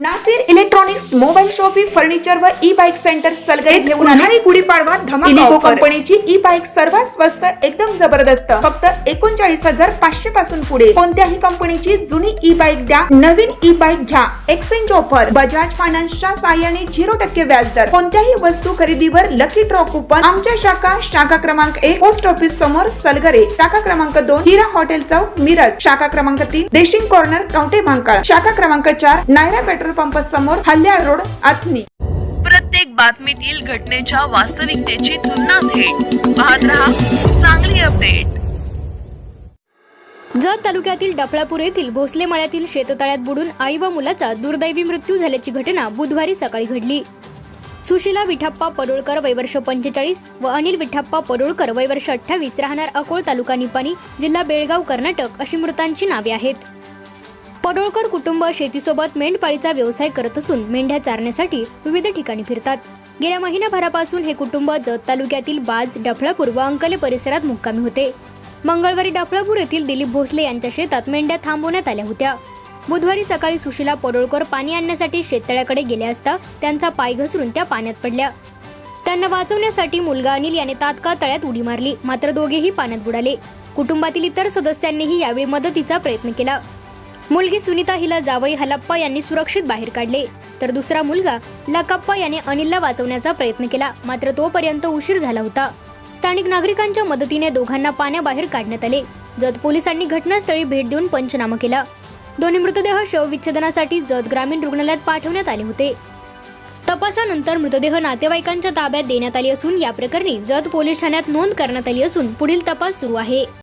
Nasir electronics mobile shoppe furniture व e bike centre Salgare घेऊन आली गुढीपाडवा धमाका इलिको कंपनीची ई बाईक सर्वात स्वस्त एकदम जबरदस्त फक्त 39,500 पासून पुढे कोणत्याही कंपनीची जुनी ई बाईक द्या नवीन ई बाईक घ्या एक्सचेंज ऑफर बजाज फायनान्सच्या साहाय्याने 0% व्याजदर कोणत्याही वस्तू खरेदीवर लकी ड्रॉ कुपन आमच्या शाखा क्रमांक 1 पोस्ट ऑफिस समोर सलगरे शाखा क्रमांक 2 हिरा हॉटेल चौक मिरज शाखा क्रमांक 3 देशिंग कॉर्नर कवठे महांकाळ शाखा क्रमांक 4 नायरा पेट्रोल पंप समोर हल्याळ रोड आथनी। प्रत्येक बातमीतील घटनेच्या वास्तविकतेची तुलना थेट पाहत रहा चांगली अपडेट। जत तालुक्यातील डफळापूर येथील भोसले मळ्यातील शेततळ्यात बुडून आई व मुलाचा दुर्दैवी मृत्यू झाल्याची घटना बुधवारी सकाळी घडली। सुशीला विठाप्पा पडोळकर वय वर्ष 45 व अनिल विठाप्पा पडोळकर वय वर्ष 28 राहणार अकोळ तालुका निपाणी जिल्हा बेळगाव कर्नाटक अशी मृतांची नावे आहेत। पडोळकर कुटुंब शेतीसोबत मेंढपाळीचा व्यवसाय करत असून मेंढ्या चारण्यासाठी विविध ठिकाणी फिरतात। गेल्या महिनाभरापासून हे कुटुंब जत तालुक्यातील बाज डफळापूर व अंकले परिसरात मुक्कामी होते। मंगळवारी डफळापूर येथील दिलीप भोसले यांच्या शेतात मेंढ्या थांबवण्यात आल्या होत्या। बुधवारी सकाळी सुशीला पडोळकर पाणी आणण्यासाठी शेततळ्याकडे गेल्या असता त्यांचा पाय घसरून त्या पाण्यात पडल्या। त्यांना वाचवण्यासाठी मुलगा अनिल याने तात्काळ तळ्यात उडी मारली, मात्र दोघेही पाण्यात बुडाले। कुटुंबातील इतर सदस्यांनीही यावेळी मदतीचा प्रयत्न केला। मुलगी सुनीता हिला जावई हलप्पा यांनी सुरक्षित बाहेर काढले, तर दुसरा मुलगा लकप्पा याने अनिलला वाचवण्याचा प्रयत्न केला, मात्र तोपर्यंत उशीर झाला होता। स्थानिक नागरिकांच्या मदतीने दोघांना पाण्याबाहेर काढण्यात आले। जत पोलिसांनी घटनास्थळी भेट देऊन पंचनामा केला। दोन्ही मृतदेह शवविच्छेदनासाठी जत ग्रामीण रुग्णालयात पाठवण्यात आले होते। तपासानंतर मृतदेह नातेवाईकांच्या ताब्यात देण्यात आले असून या प्रकरणी जत पोलीस ठाण्यात नोंद करण्यात आली असून पुढील तपास सुरू आहे।